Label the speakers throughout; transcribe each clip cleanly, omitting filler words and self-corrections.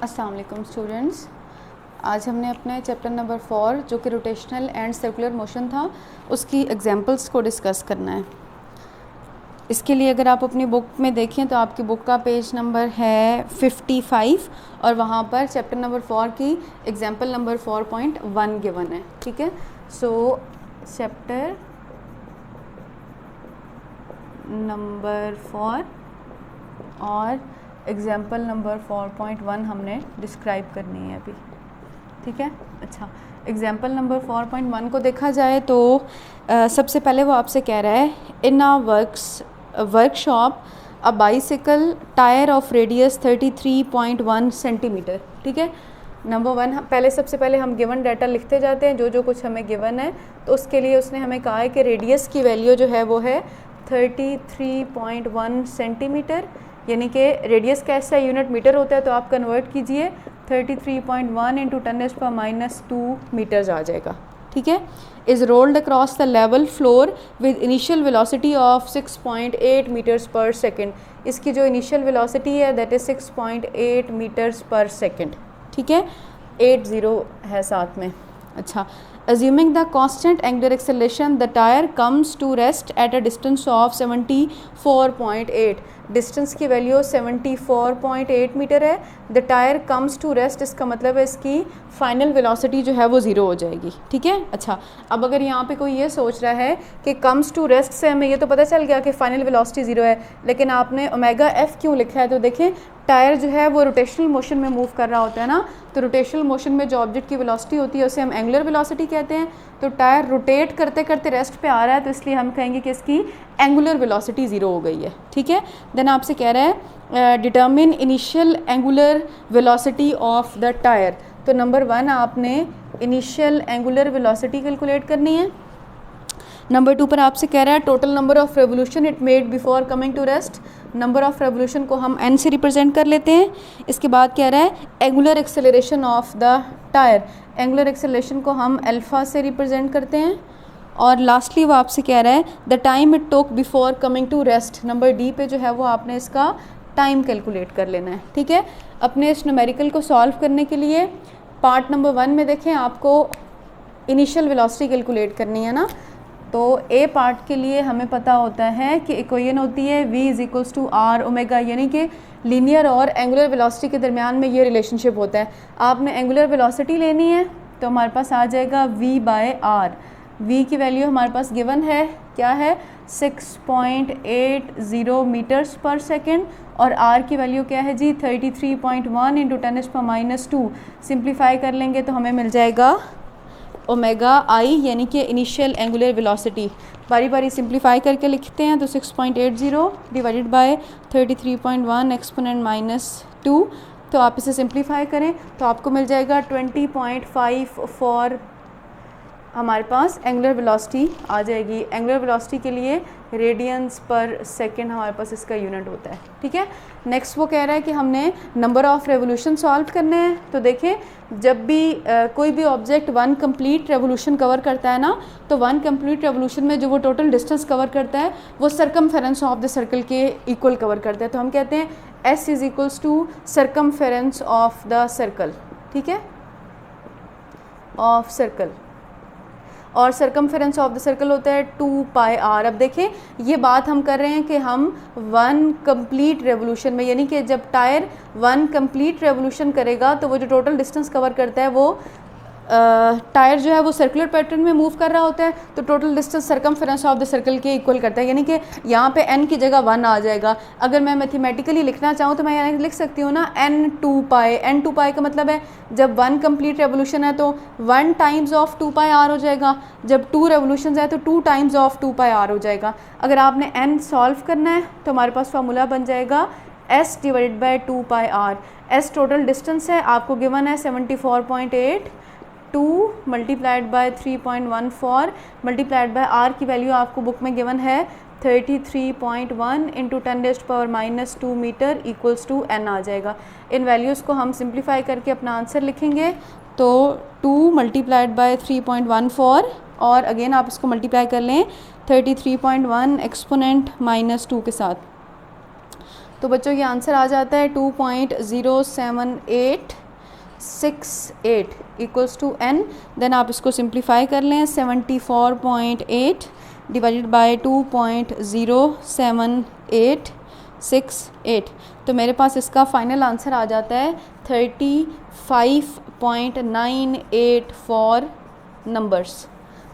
Speaker 1: अस्सलाम वालेकुम स्टूडेंट्स। आज हमने अपने चैप्टर नंबर 4 जो कि रोटेशनल एंड सर्कुलर मोशन था उसकी एग्जांपल्स को डिस्कस करना है। इसके लिए अगर आप अपनी बुक में देखें तो आपकी बुक का पेज नंबर है 55 और वहाँ पर चैप्टर नंबर 4 की एग्जांपल नंबर 4.1 गिवन है। ठीक है, सो चैप्टर नंबर 4 और एग्जाम्पल नंबर 4.1 हमने डिस्क्राइब करनी है अभी। ठीक है, अच्छा, एग्जाम्पल नंबर 4.1 को देखा जाए तो सबसे पहले वो आपसे कह रहा है in a workshop a bicycle tyre of radius 33.1 centimetre. ठीक है, नंबर 1 सबसे पहले हम गिवन डाटा लिखते जाते हैं जो कुछ हमें गिवन है। तो उसके लिए उसने हमें कहा है कि रेडियस की वैल्यू जो है वो है 33.1 सेंटीमीटर, यानी कि रेडियस कैसा यूनिट मीटर होता है तो आप कन्वर्ट कीजिए 33.1 इंटू 10⁻⁻² मीटर्स आ जाएगा। ठीक है, is rolled across the level floor with initial velocity of 6.8 metres per second. इसकी जो इनिशियल वेलोसिटी है that is 6.8 metres per second. ठीक है, 80 है साथ में। अच्छा, assuming the constant angular acceleration the tire comes to rest at a distance of 74.8। Distance की वैल्यू 74.8 मीटर है। The tyre comes to rest, इसका मतलब है इसकी फाइनल वेलोसिटी जो है वो ज़ीरो हो जाएगी। ठीक है, अच्छा, अब अगर यहाँ पे कोई ये सोच रहा है कि कम्स टू रेस्ट से हमें ये तो पता चल गया कि फाइनल वेलोसिटी ज़ीरो है, लेकिन आपने ओमेगा एफ क्यों लिखा है? तो देखें, टायर जो है वो रोटेशनल मोशन में मूव कर रहा होता है ना, तो रोटेशनल मोशन में जो ऑब्जेक्ट की वेलोसिटी होती है उसे हम एंगुलर वेलोसिटी कहते हैं। तो टायर रोटेट करते करते रेस्ट पे आ रहा है तो इसलिए हम कहेंगे कि इसकी एंगुलर वेलोसिटी ज़ीरो हो गई है। ठीक है, देन आपसे कह रहा है determine initial angular velocity of the tyre. तो नंबर 1 आपने इनिशियल एंगुलर वेलोसिटी कैलकुलेट करनी है। नंबर 2 पर आपसे कह रहा है total number of revolution it made before coming to rest. Number of revolution को हम n से रिप्रेजेंट कर लेते हैं। इसके बाद कह रहा है angular acceleration of the tyre. Angular acceleration को हम अल्फ़ा से रिप्रेजेंट करते हैं। और लास्टली वो आपसे कह रहा है the time it took before coming to rest. Number D पे जो है वो आपने इसका टाइम कैलकुलेट कर लेना है। ठीक है, अपने इस न्यूमेरिकल को सॉल्व करने के लिए पार्ट नंबर 1 में देखें, आपको इनिशियल वेलोसिटी कैलकुलेट करनी है ना। तो ए पार्ट के लिए हमें पता होता है कि इक्वेशन होती है v is to r omega, यानी कि लीनियर और एंगुलर वेलोसिटी के दरमियान में ये रिलेशनशिप होता है। आपने एंगुलर वेलोसिटी लेनी है तो हमारे पास आ जाएगा v/r। v की वैल्यू हमारे पास गिवन है, क्या है? 6.80 मीटर्स पर सेकेंड। और r की वैल्यू क्या है जी? 33.1 इंटू 10⁻²। सिंप्लीफाई कर लेंगे तो हमें मिल जाएगा ओमेगा आई, यानी कि इनिशियल एंगुलर वेलोसिटी। बारी बारी सिंप्लीफाई करके लिखते हैं तो 6.80 डिवाइडेड बाय 33.1 एक्सपोनेंट -2। तो आप इसे सिंप्लीफाई करें तो आपको मिल जाएगा 20.54 हमारे पास एंगुलर वेलोसिटी आ जाएगी। एंगुलर वेलोसिटी के लिए रेडियंस पर सेकंड हमारे पास इसका यूनिट होता है। ठीक है, नेक्स्ट वो कह रहा है कि हमने नंबर ऑफ़ रेवोल्यूशन सॉल्व करने हैं। तो देखें, जब भी कोई भी ऑब्जेक्ट 1 कंप्लीट रेवोल्यूशन कवर करता है ना, तो 1 कंप्लीट रेवोल्यूशन में जो वो टोटल डिस्टेंस कवर करता है वो सरकमफेरेंस ऑफ द सर्कल के इक्वल कवर करता है। तो हम कहते हैं S is equals to circumference of the circle. ठीक है, ऑफ सर्कल, और सरकमफेरेंस ऑफ द सर्कल होता है 2πr। अब देखें, ये बात हम कर रहे हैं कि हम 1 कंप्लीट रेवोल्यूशन में, यानी कि जब टायर 1 कंप्लीट रेवोल्यूशन करेगा तो वो जो टोटल डिस्टेंस कवर करता है वो टायर जो है वो सर्कुलर पैटर्न में मूव कर रहा होता है, तो total distance circumference of the circle के इक्वल करता है, यानी कि यहाँ पे n की जगह 1 आ जाएगा। अगर मैं मैथमेटिकली लिखना चाहूँ तो मैं यहाँ लिख सकती हूँ ना n2π का मतलब है जब 1 कंप्लीट रेवोल्यूशन है तो 1 टाइम्स ऑफ 2πr हो जाएगा, जब 2 रेवोल्यूशन है तो 2 टाइम्स ऑफ 2πr हो जाएगा। अगर आपने n सॉल्व करना है तो हमारे पास फार्मूला बन जाएगा s divided by 2πr। s total distance है, आपको गिवन है 74.8, 2 multiplied by 3.14 multiplied by r की वैल्यू आपको बुक में गिवन है 33.1 into 10⁻² metre equals to n आ जाएगा। इन वैल्यूज़ को हम सिंप्लीफाई करके अपना आंसर लिखेंगे तो 2 मल्टीप्लाइड बाय 3.14 और अगेन आप इसको मल्टीप्लाई कर लें 33.1 एक्सपोनेंट -2 के साथ। तो बच्चों ये आंसर आ जाता है 2.07868 इक्वल्स टू n। देन आप इसको सिंप्लीफाई कर लें, 74.8 डिवाइडेड बाय 2.07868, तो मेरे पास इसका फाइनल आंसर आ जाता है 35.984 नंबर्स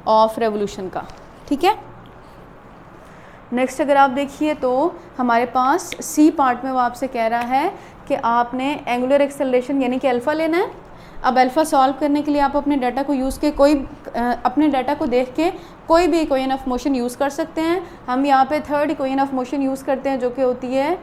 Speaker 1: ऑफ रेवोल्यूशन का। ठीक है, नेक्स्ट अगर आप देखिए तो हमारे पास सी पार्ट में वो आपसे कह रहा है कि आपने एंगुलर एक्सेलरेशन यानी कि अल्फ़ा लेना है। अब अल्फ़ा सॉल्व करने के लिए आप अपने डाटा को यूज़ के अपने डाटा को देख के कोई भी इक्वेशन ऑफ मोशन यूज़ कर सकते हैं। हम यहाँ पे third equation of motion use करते हैं जो कि होती है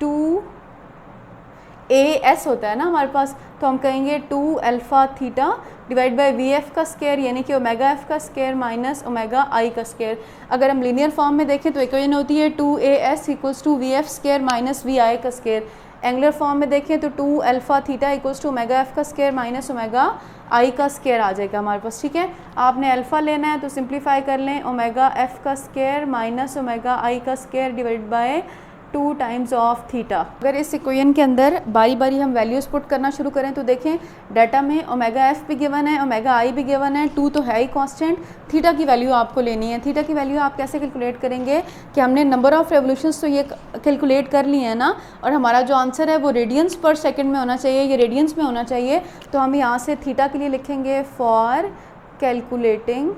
Speaker 1: 2AS होता है ना हमारे पास, तो हम कहेंगे 2 alpha theta divide by VF का स्क्वायर यानी कि ओमेगा F का स्क्वायर माइनस ओमेगा I का स्क्वायर। अगर हम लीनियर फॉर्म में देखें तो इक्वेशन होती है 2AS equals to VF square minus VI का स्क्वायर। एंगुलर फॉर्म में देखें तो 2 alpha theta equals to omega F का स्क्वायर माइनस ओमेगा I का स्क्वायर आ जाएगा हमारे पास। ठीक है, आपने अल्फ़ा लेना है तो सिंप्लीफाई कर लें, ओमेगा F का स्क्वायर माइनस ओमेगा I का square divide by 2 times of theta. अगर इस इक्वेशन के अंदर बारी बारी हम वैल्यूज़ पुट करना शुरू करें तो देखें डाटा में ओमेगा F भी गिवन है, ओमेगा I भी गिवन है, 2 तो है ही कांस्टेंट। थीटा की वैल्यू आपको लेनी है। थीटा की वैल्यू आप कैसे कैलकुलेट करेंगे कि हमने नंबर ऑफ़ रेवोल्यूशंस तो ये कैलकुलेट कर लिए हैं ना, और हमारा जो आंसर है वो रेडियंस पर सेकेंड में होना चाहिए, ये रेडियंस में होना चाहिए। तो हम यहाँ से थीटा के लिए लिखेंगे फॉर कैलकुलेटिंग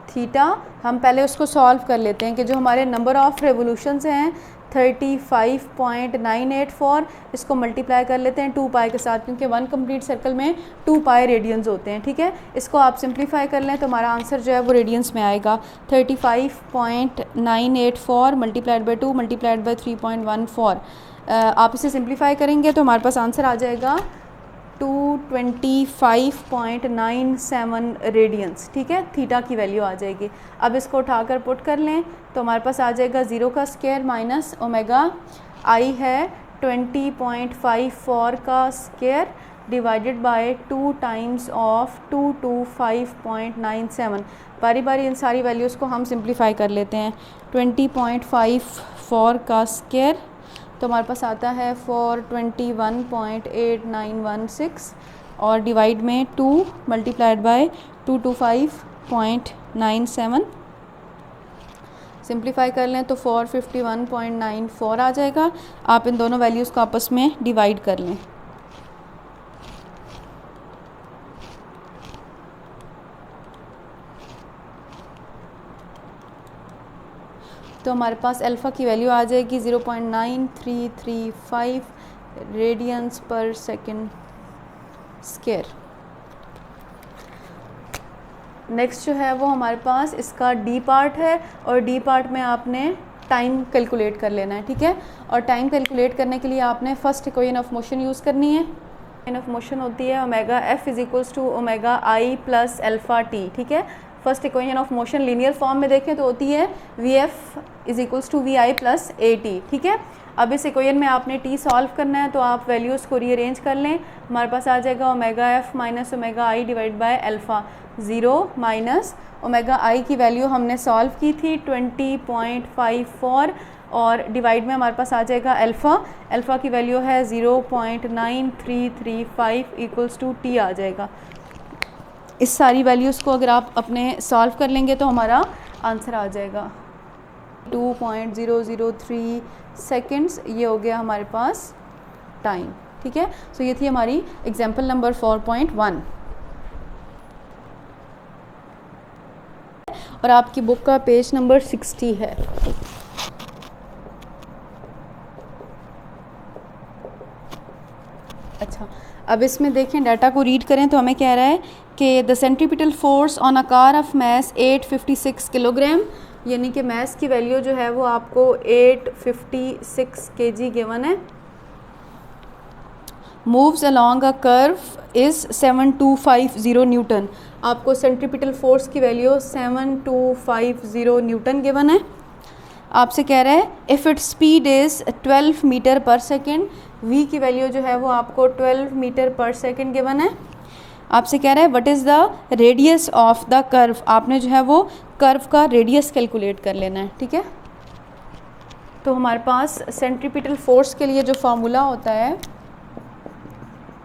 Speaker 1: थीटा। हम पहले उसको सॉल्व कर लेते हैं कि जो हमारे नंबर ऑफ़ रेवोल्यूशंस हैं 35.984, इसको मल्टीप्लाई कर लेते हैं 2 पाई के साथ, क्योंकि 1 कंप्लीट सर्कल में 2 पाई रेडियंस होते हैं। ठीक है, इसको आप सिंप्लीफाई कर लें तो हमारा आंसर जो है वो रेडियंस में आएगा 35.984 मल्टीप्लाइड बाई 2 मल्टीप्लाइड बाई 3.14। आप इसे सिंप्लीफाई करेंगे तो हमारे पास आंसर आ जाएगा 225.97 रेडियंस। ठीक है, थीटा की वैल्यू आ जाएगी। अब इसको उठाकर पुट कर लें तो हमारे पास आ जाएगा 0 का स्क्वायर माइनस ओमेगा I है 20.54 का square divided by 2 times of 225.97। बारी बारी इन सारी वैल्यूज़ को हम सिंप्लीफाई कर लेते हैं। 20.54 का स्क्वायर तो हमारे पास आता है 421.8916 और डिवाइड में 2 मल्टीप्लाइड बाय 225.97। सिंप्लीफाई कर लें तो 451.94 आ जाएगा। आप इन दोनों वैल्यूज़ को आपस में डिवाइड कर लें। तो हमारे पास अल्फ़ा की वैल्यू आ जाएगी 0.9335 रेडियंस पर सेकेंड स्क्वायर। नेक्स्ट जो है वो हमारे पास इसका डी पार्ट है, और डी पार्ट में आपने टाइम कैलकुलेट कर लेना है। ठीक है, और टाइम कैलकुलेट करने के लिए आपने first equation of motion use करनी है। इक्वेशन ऑफ मोशन होती है omega F is equals to omega I plus alpha T. ठीक है, first equation of motion linear form में देखें तो होती है VF is equals to VI plus AT। ठीक है, अब इस इक्वेशन में आपने T सॉल्व करना है तो आप वैल्यूज़ को रीअरेंज कर लें। हमारे पास आ जाएगा omega F minus omega I divide by alpha. 0 minus omega I की वैल्यू हमने सॉल्व की थी 20.54 और डिवाइड में हमारे पास आ जाएगा अल्फ़ा। अल्फ़ा की वैल्यू है 0.9335 इक्वल्स टू T आ जाएगा। इस सारी वैल्यूज़ को अगर आप अपने सॉल्व कर लेंगे तो हमारा आंसर आ जाएगा 2.003 सेकेंड्स। ये हो गया हमारे पास टाइम। ठीक है, सो ये थी हमारी एग्जाम्पल नंबर 4.1 और आपकी बुक का पेज नंबर 60 है। अच्छा, अब इसमें देखें डाटा को रीड करें तो हमें कह रहा है कि the centripetal force on a car of mass 856 kilogram, यानी कि मैस की वैल्यू जो है वो आपको 856 kg गिवन है। Moves along a curve is 7250 newton. आपको सेंट्रीपिटल फोर्स की वैल्यू 7250 न्यूटन गिवन है। आपसे कह रहा है if it speed is 12 metre per second, v की वैल्यू जो है वो आपको 12 मीटर पर सेकेंड गिवन है। आपसे कह रहा है what is the radius of the curve, आपने जो है वो कर्व का रेडियस कैलकुलेट कर लेना है। ठीक है, तो हमारे पास सेंट्रीपिटल फोर्स के लिए जो फार्मूला होता है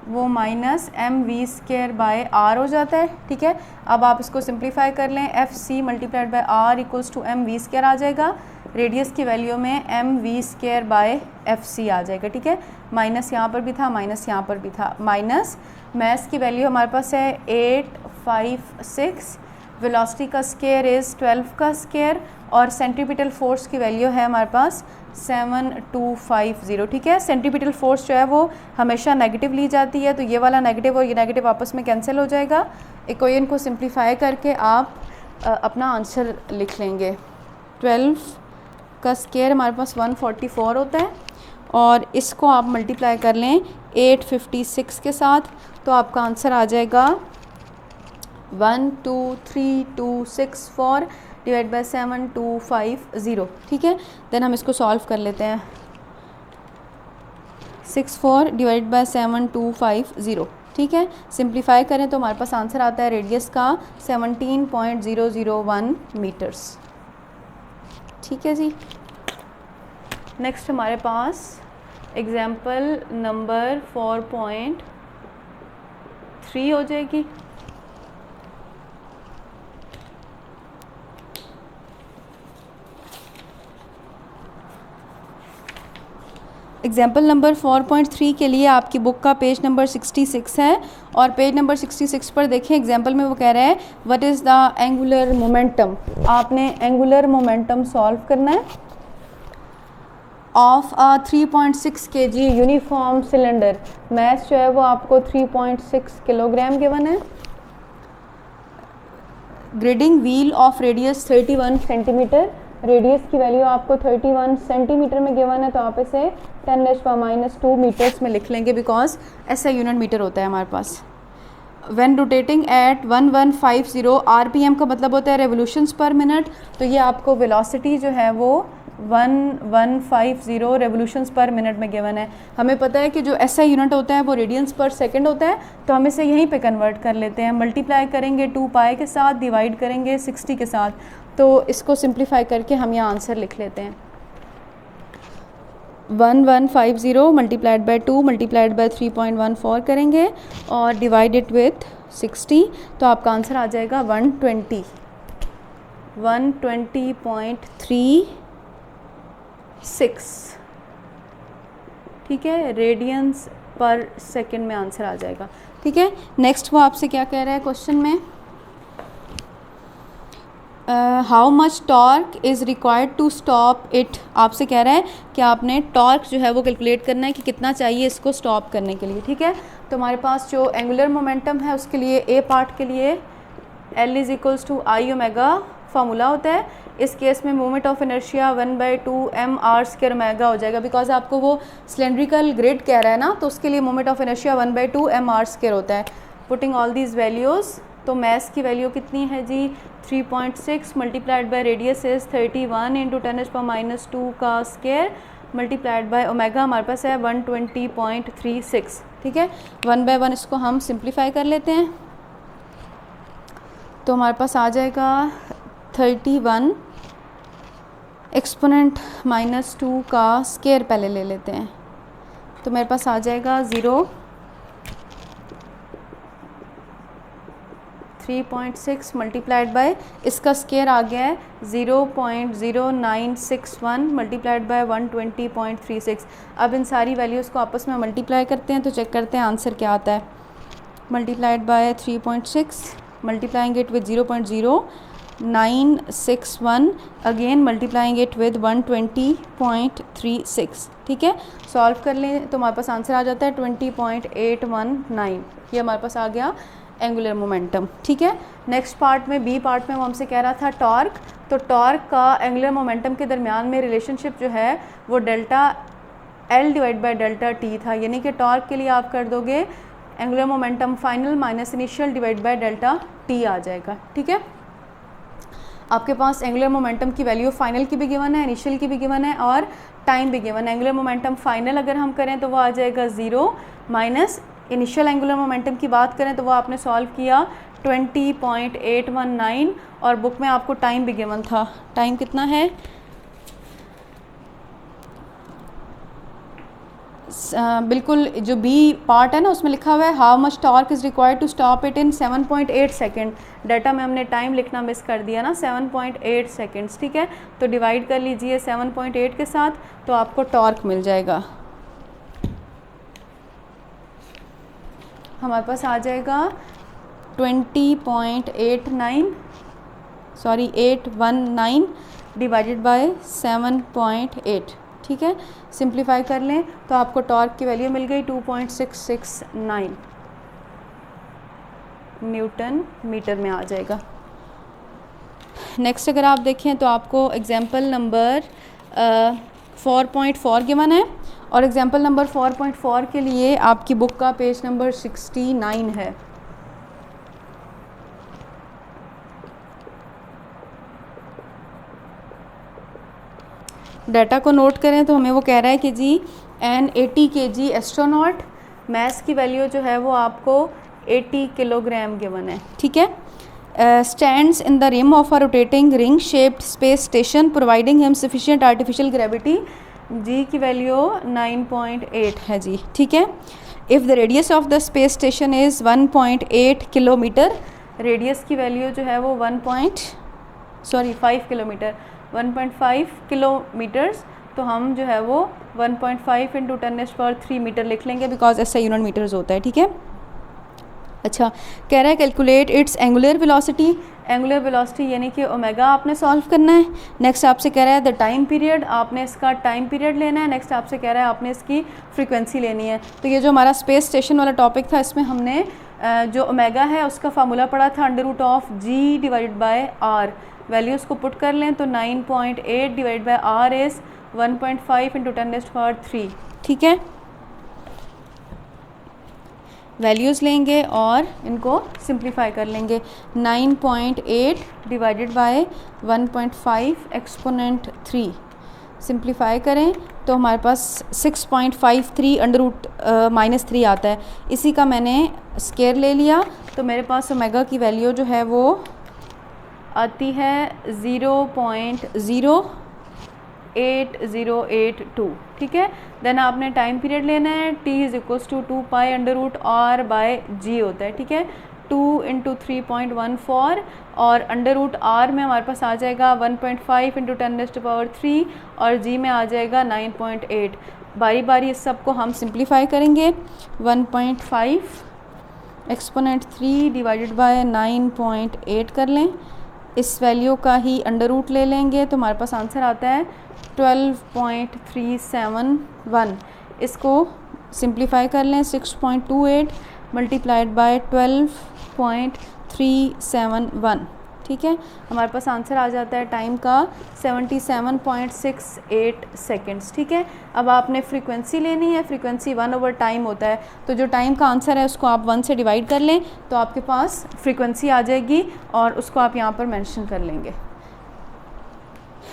Speaker 1: वो minus M V square by R हो जाता है, ठीक है। अब आप इसको सिंप्लीफाई कर लें, F C multiplied by R equals to M V square आ जाएगा। रेडियस की वैल्यू में M V square by F C आ जाएगा, ठीक है। माइनस यहाँ पर भी था, माइनस यहाँ पर भी था, माइनस मैस की वैल्यू हमारे पास है 856, वेलोसिटी का स्क्वायर इज़ 12 का स्क्वायर, और सेंट्रीपिटल फोर्स की वैल्यू है हमारे पास 7250, ठीक है। सेंट्रीपिटल फोर्स जो है वो हमेशा नेगेटिव ली जाती है, तो ये वाला नेगेटिव और ये नेगेटिव आपस में कैंसिल हो जाएगा। इक्वेशन को सिंप्लीफाई करके आप अपना आंसर लिख लेंगे। 12 का स्क्वायर हमारे पास 144 होता है, और इसको आप मल्टीप्लाई कर लें 856 के साथ, तो आपका आंसर आ जाएगा 123,264 डिवाइड बाय 7250, ठीक है। देन हम इसको सॉल्व कर लेते हैं। 64 डिवाइड बाय 7250, ठीक है। सिंप्लीफाई करें तो हमारे पास आंसर आता है रेडियस का 17.001 मीटर्स, ठीक है जी। नेक्स्ट हमारे पास एग्जाम्पल नंबर 4.3 हो जाएगी। एग्जाम्पल नंबर 4.3 के लिए आपकी बुक का पेज नंबर 66 है, और पेज नंबर 66 पर देखें एग्जाम्पल में वो कह रहा है what is the angular momentum. आपने एंगुलर मोमेंटम सॉल्व करना है of a 3.6 kg uniform cylinder. Math जो है वो आपको 3.6 किलोग्राम गिवन है। Grinding wheel of radius 31 centimetre, radius की वैल्यू आपको 31 सेंटीमीटर में गिवन है, तो आप इसे 10⁻² मीटर्स में लिख लेंगे, बिकॉज ऐसा यूनिट मीटर होता है हमारे पास। व्हेन रोटेटिंग एट 1150 आरपीएम का मतलब होता है रेवोल्यूशंस पर मिनट, तो ये आपको वेलोसिटी जो है वो 1150 रेवोल्यूशंस पर मिनट में गिवन है। हमें पता है कि जो ऐसा यूनिट होता है वो रेडियंस पर सेकंड होता है, तो हम इसे यहीं पे कन्वर्ट कर लेते हैं। मल्टीप्लाई करेंगे 2 पाई के साथ, डिवाइड करेंगे 60 के साथ, तो इसको सिंप्लीफाई करके हम यहाँ आंसर लिख लेते हैं। 1150 मल्टीप्लाइड बाय 2 मल्टीप्लाइड बाय 3.14 करेंगे और डिवाइड इट विथ 60, तो आपका आंसर आ जाएगा 120.36, ठीक है, रेडियंस पर सेकंड में आंसर आ जाएगा, ठीक है। नेक्स्ट वो आपसे क्या कह रहा है क्वेश्चन में, how much torque is required to stop it. आपसे कह रहा है कि आपने टॉर्क जो है वो कैलकुलेट करना है कि कितना चाहिए इसको स्टॉप करने के लिए, ठीक है। तो हमारे पास जो एंगुलर मोमेंटम है उसके लिए ए पार्ट के लिए L is equals to I omega formula होता है। इस केस में moment of inertia 1/2 mr² omega हो जाएगा, बिकॉज आपको वो सिलेंड्रिकल ग्रिड कह रहा है ना, तो उसके लिए मोमेंट ऑफ इनर्शिया 1/2 mr² होता है। पुटिंग ऑल दीज वैल्यूज़, तो मैस की वैल्यू कितनी है जी 3.6 multiplied by radius is 31 into 10⁻² का स्क्वायर मल्टीप्लाइड बाय ओमेगा हमारे पास है 120.36, ठीक है। 1 बाय 1 इसको हम सिंप्लीफाई कर लेते हैं, तो हमारे पास आ जाएगा 31 एक्सपोनेंट -2 का स्क्वायर पहले ले लेते हैं, तो मेरे पास आ जाएगा 3.6 मल्टीप्लाइड बाय इसका स्क्वायर आ गया है 0.0961 मल्टीप्लाइड बाय 120.36। अब इन सारी वैल्यूज़ को आपस में मल्टीप्लाई करते हैं, तो चेक करते हैं आंसर क्या आता है। Multiplied by 3.6 multiplying it with 0.0961 again multiplying it with 120.36, ठीक है। सॉल्व कर लें तो हमारे पास आंसर आ जाता है 20.819। ये हमारे पास आ गया एंगुलर मोमेंटम, ठीक है। नेक्स्ट पार्ट में बी पार्ट में वो हमसे कह रहा था टॉर्क, तो टॉर्क का एंगुलर मोमेंटम के दरमियान में रिलेशनशिप जो है वो delta L divide by delta T था, यानी कि टॉर्क के लिए आप कर दोगे angular momentum final minus initial divide by delta T आ जाएगा, ठीक है। आपके पास एंगुलर मोमेंटम की वैल्यू फाइनल की भी गिवन है, इनिशियल की भी गिवन है और टाइम भी गिवन है। एंगुलर मोमेंटम फाइनल अगर हम करें तो वो आ जाएगा 0 माइनस इनिशियल एंगुलर मोमेंटम की बात करें तो वो आपने सॉल्व किया 20.819 और बुक में आपको टाइम भी गिवन था। टाइम कितना है बिल्कुल जो बी पार्ट है ना उसमें लिखा हुआ है how much torque is required to stop it in 7.8 second. Data में हमने टाइम लिखना मिस कर दिया ना, 7.8 सेकेंड्स, ठीक है। तो डिवाइड कर लीजिए 7.8 के साथ, तो आपको टॉर्क मिल जाएगा। हमारे पास आ जाएगा 819 डिवाइडेड बाय 7.8, ठीक है। सिंप्लीफाई कर लें तो आपको टॉर्क की वैल्यू मिल गई 2.669 न्यूटन मीटर में आ जाएगा। नेक्स्ट अगर आप देखें तो आपको एग्जांपल नंबर 4.4 गिवन है, और एग्जांपल नंबर 4.4 के लिए आपकी बुक का पेज नंबर 69 है। डाटा को नोट करें तो हमें वो कह रहा है कि G N 80 kg astronaut, mess की वैल्यू जो है वो आपको 80 किलोग्राम गिवन है, ठीक है। Stands in the rim of a rotating ring shaped space station providing him sufficient artificial gravity, g की वैल्यू 9.8 है जी, ठीक है। If the radius of the space station is 1.8 kilometre, radius की value जो है वो 5 किलोमीटर 1.5 किलोमीटर्स, तो हम जो है वो 1.5 इंटू 10⁻³ मीटर लिख लेंगे, बिकॉज ऐसा यूनिट मीटर्स होता है, ठीक है। अच्छा, कह रहा है calculate its angular velocity, angular velocity यानी कि ओमेगा आपने सॉल्व करना है। नेक्स्ट आपसे कह रहा है द टाइम पीरियड, आपने इसका टाइम पीरियड लेना है। नेक्स्ट आपसे कह रहा है आपने इसकी फ्रीक्वेंसी लेनी है। तो ये जो हमारा स्पेस स्टेशन वाला टॉपिक था, इसमें हमने जो ओमेगा है उसका फार्मूला पढ़ा था √g divided by r। Values को पुट कर लें तो 9.8 divide by r is 1.5 into 10⁻³, ठीक है। वैल्यूज़ लेंगे और इनको सिंप्लीफाई कर लेंगे। 9.8 डिवाइडेड बाय 1.5 एक्सपोनेंट 3 सिंप्लीफाई करें तो हमारे पास 6.53 √-3 आता है। इसी का मैंने स्केयर ले लिया, तो मेरे पास ओमेगा की वैल्यू जो है वो आती है 0.08082, ठीक है। देन आपने टाइम पीरियड लेना है, t is equals to 2 pi √r/g होता है, ठीक है। 2 इंटू 3.14 और √r में हमारे पास आ जाएगा 1.5 इंटू 10⁻³ और g में आ जाएगा 9.8। बारी बारी इस सब को हम सिंप्लीफाई करेंगे। 1.5 एक्सपोनेंट 3 डिवाइडेड बाय 9.8 कर लें, इस वैल्यू का ही अंडर रूट ले लेंगे तो हमारे पास आंसर आता है 12.371। इसको सिंप्लीफाई कर लें, 6.28 मल्टीप्लाइड बाय 12.371, ठीक है। हमारे पास आंसर आ जाता है टाइम का 77.68 सेकेंड्स, ठीक है। अब आपने फ्रीक्वेंसी लेनी है, फ्रीक्वेंसी 1/टाइम होता है, तो जो टाइम का आंसर है उसको आप 1 से डिवाइड कर लें तो आपके पास फ्रीक्वेंसी आ जाएगी और उसको आप यहाँ पर मेंशन कर लेंगे।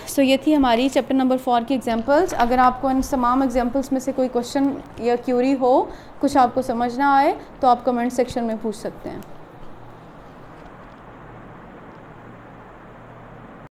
Speaker 1: सो ये थी हमारी चैप्टर नंबर 4 की एग्जांपल्स। अगर आपको इन तमाम एग्जांपल्स में से कोई क्वेश्चन या क्यूरी हो, कुछ आपको समझ ना आए, तो आप कमेंट सेक्शन में पूछ सकते हैं।